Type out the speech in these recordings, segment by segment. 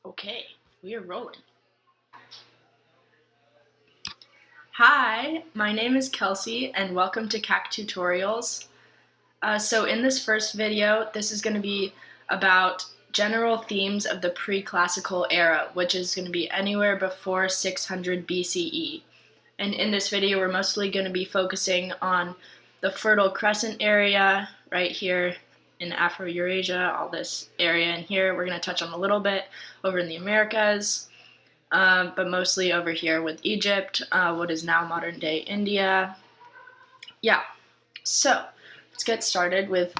Okay, we are rolling. Hi, my name is Kelsey and welcome to CAC Tutorials. So in this first video, this is going to be about general themes of the Preclassical Era, which is going to be anywhere before 600 BCE. And in this video, we're mostly going to be focusing on the Fertile Crescent area right here in Afro-Eurasia, all this area in here. We're going to touch on a little bit over in the Americas, but mostly over here with Egypt, what is now modern-day India. Yeah, so let's get started with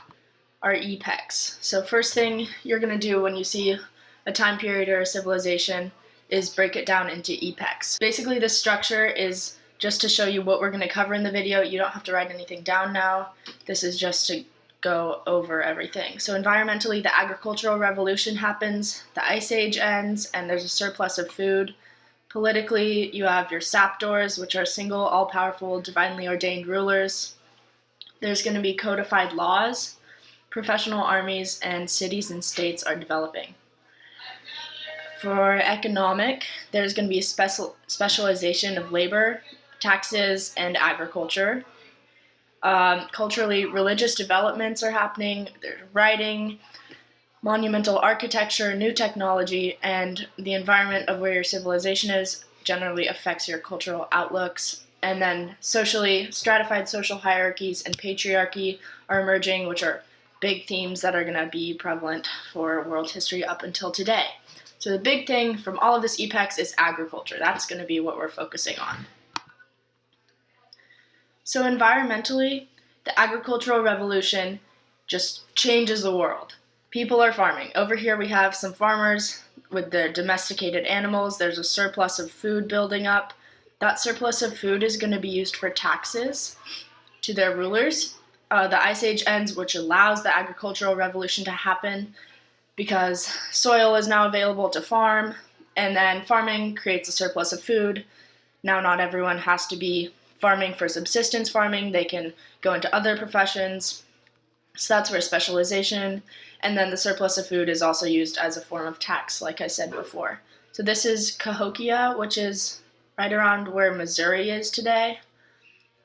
our EPECS. So first thing you're going to do when you see a time period or a civilization is break it down into EPECS. Basically, this structure is just to show you what we're going to cover in the video. You don't have to write anything down now. This is just to go over everything. So environmentally, the agricultural revolution happens, the ice age ends, and there's a surplus of food. Politically, you have your saptors, which are single, all-powerful, divinely ordained rulers. There's going to be codified laws. Professional armies and cities and states are developing. For economic, there's going to be a specialization of labor, taxes, and agriculture. Culturally, religious developments are happening. There's writing, monumental architecture, new technology, and the environment of where your civilization is generally affects your cultural outlooks. And then socially, stratified social hierarchies and patriarchy are emerging, which are big themes that are going to be prevalent for world history up until today. So the big thing from all of this EPECS is agriculture. That's going to be what we're focusing on. So environmentally, the agricultural revolution just changes the world. People are farming. Over here we have some farmers with their domesticated animals. There's a surplus of food building up. That surplus of food is going to be used for taxes to their rulers. The Ice Age ends, which allows the agricultural revolution to happen because soil is now available to farm, and then farming creates a surplus of food. Now not everyone has to be farming for subsistence farming. They can go into other professions. So that's where specialization, and then the surplus of food is also used as a form of tax, like I said before. So this is Cahokia, which is right around where Missouri is today.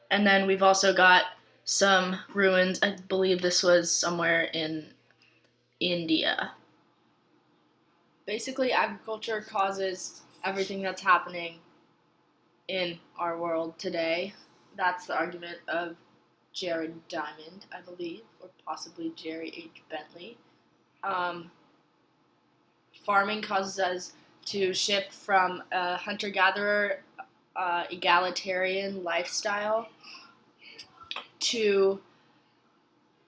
And then we've also got some ruins. I believe this was somewhere in India. Basically, agriculture causes everything that's happening in our world today. That's the argument of Jared Diamond, I believe, or possibly Jerry H. Bentley. Farming causes us to shift from a hunter-gatherer, egalitarian lifestyle to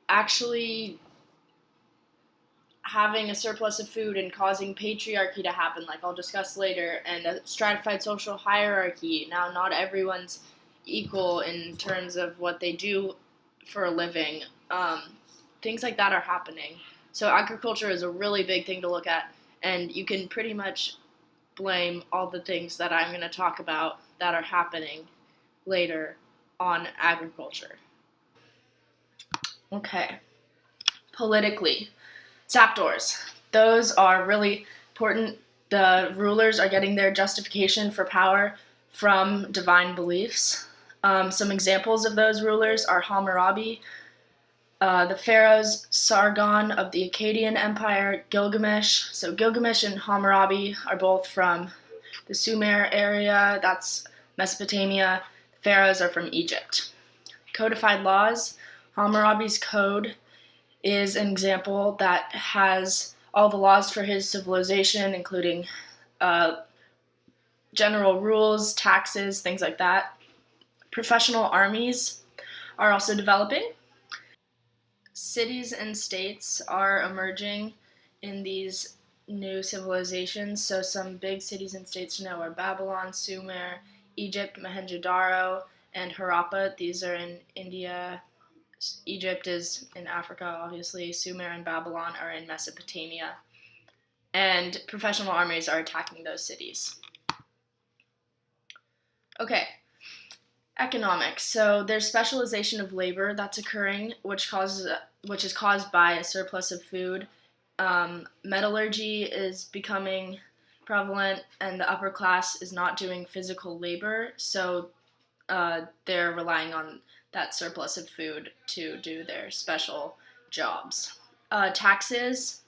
actually having a surplus of food and causing patriarchy to happen, like I'll discuss later, and a stratified social hierarchy. Now not everyone's equal in terms of what they do for a living. Things like that are happening. So agriculture is a really big thing to look at, and you can pretty much blame all the things that I'm going to talk about that are happening later on agriculture. Okay, politically, saptors. Those are really important. The rulers are getting their justification for power from divine beliefs. Some examples of those rulers are Hammurabi, the pharaohs Sargon of the Akkadian Empire, Gilgamesh. So Gilgamesh and Hammurabi are both from the Sumer area, that's Mesopotamia. The pharaohs are from Egypt. Codified laws. Hammurabi's code is an example that has all the laws for his civilization, including general rules, taxes, things like that. Professional armies are also developing. Cities and states are emerging in these new civilizations. So some big cities and states to know are Babylon, Sumer, Egypt, Mohenjo-Daro, and Harappa. These are in India. Egypt is in Africa, obviously. Sumer and Babylon are in Mesopotamia. And professional armies are attacking those cities. Okay, economics. So there's specialization of labor that's occurring, which is caused by a surplus of food. Metallurgy is becoming prevalent, and the upper class is not doing physical labor, so they're relying on that surplus of food to do their special jobs. Taxes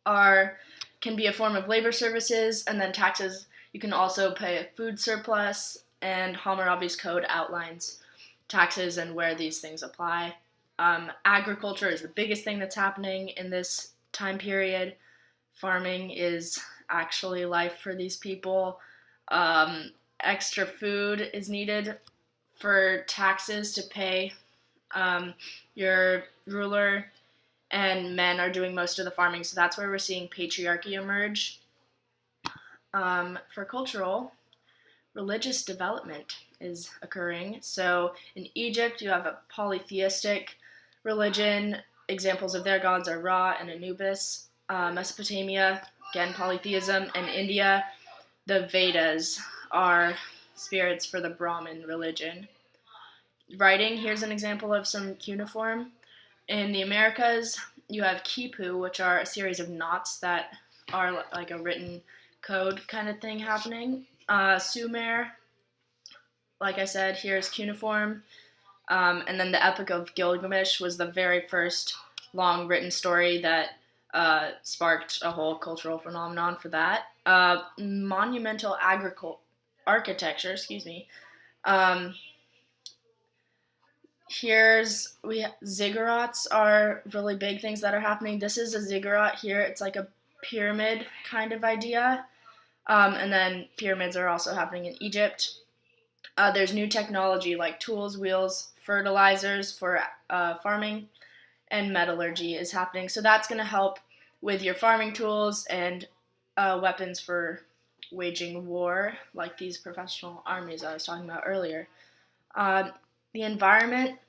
can be a form of labor services, and then taxes you can also pay a food surplus, and Hammurabi's code outlines taxes and where these things apply. Agriculture is the biggest thing that's happening in this time period. Farming is actually life for these people. Extra food is needed for taxes to pay your ruler, and men are doing most of the farming, so that's where we're seeing patriarchy emerge. For cultural, religious development is occurring. So in Egypt, you have a polytheistic religion. Examples of their gods are Ra and Anubis. Mesopotamia, again, polytheism. And India, the Vedas are spirits for the Brahmin religion. Writing, here's an example of some cuneiform. In the Americas, you have quipu, which are a series of knots that are like a written code kind of thing happening. Sumer, like I said, here's cuneiform. And then the Epic of Gilgamesh was the very first long written story that sparked a whole cultural phenomenon for that. Monumental architecture, ziggurats are really big things that are happening. This is a ziggurat here. It's like a pyramid kind of idea. And then pyramids are also happening in Egypt. There's new technology like tools, wheels, fertilizers for farming, and metallurgy is happening. So that's going to help with your farming tools and weapons for waging war, like these professional armies I was talking about earlier. The environment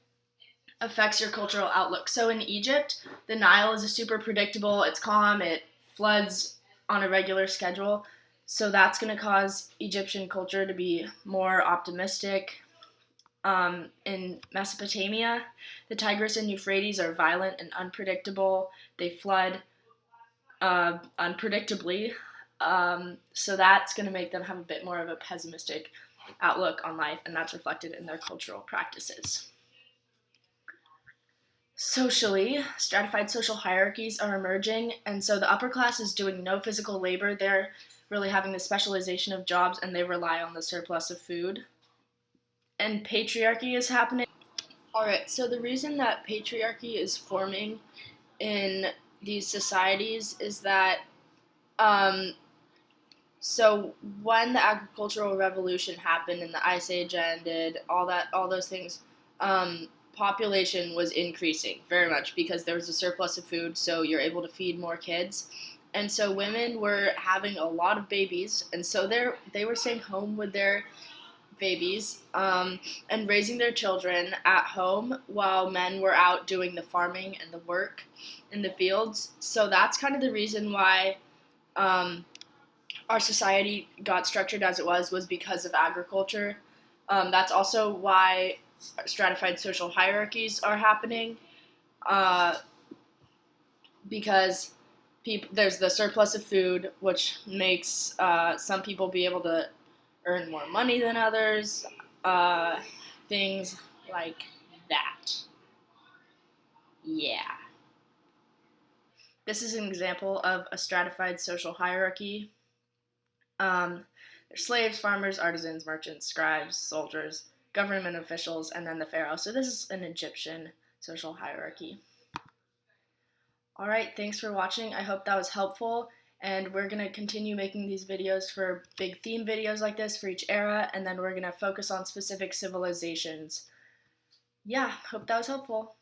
affects your cultural outlook. So in Egypt, the Nile is super predictable. It's calm. It floods on a regular schedule. So that's going to cause Egyptian culture to be more optimistic. In Mesopotamia, the Tigris and Euphrates are violent and unpredictable. They flood unpredictably. So that's going to make them have a bit more of a pessimistic outlook on life, and that's reflected in their cultural practices. Socially, stratified social hierarchies are emerging, and so the upper class is doing no physical labor. They're really having the specialization of jobs, and they rely on the surplus of food. And patriarchy is happening. Alright, so the reason that patriarchy is forming in these societies is that so when the agricultural revolution happened and the Ice Age ended, all those things, population was increasing very much because there was a surplus of food, so you're able to feed more kids. And so women were having a lot of babies, and so they were staying home with their babies and raising their children at home while men were out doing the farming and the work in the fields. So that's kind of the reason why our society got structured as it was because of agriculture. That's also why stratified social hierarchies are happening, because there's the surplus of food, which makes some people be able to earn more money than others, things like that. Yeah. This is an example of a stratified social hierarchy. There's slaves, farmers, artisans, merchants, scribes, soldiers, government officials, and then the pharaoh. So this is an Egyptian social hierarchy. All right, thanks for watching. I hope that was helpful, and we're going to continue making these videos for big theme videos like this for each era, and then we're going to focus on specific civilizations. Yeah, hope that was helpful.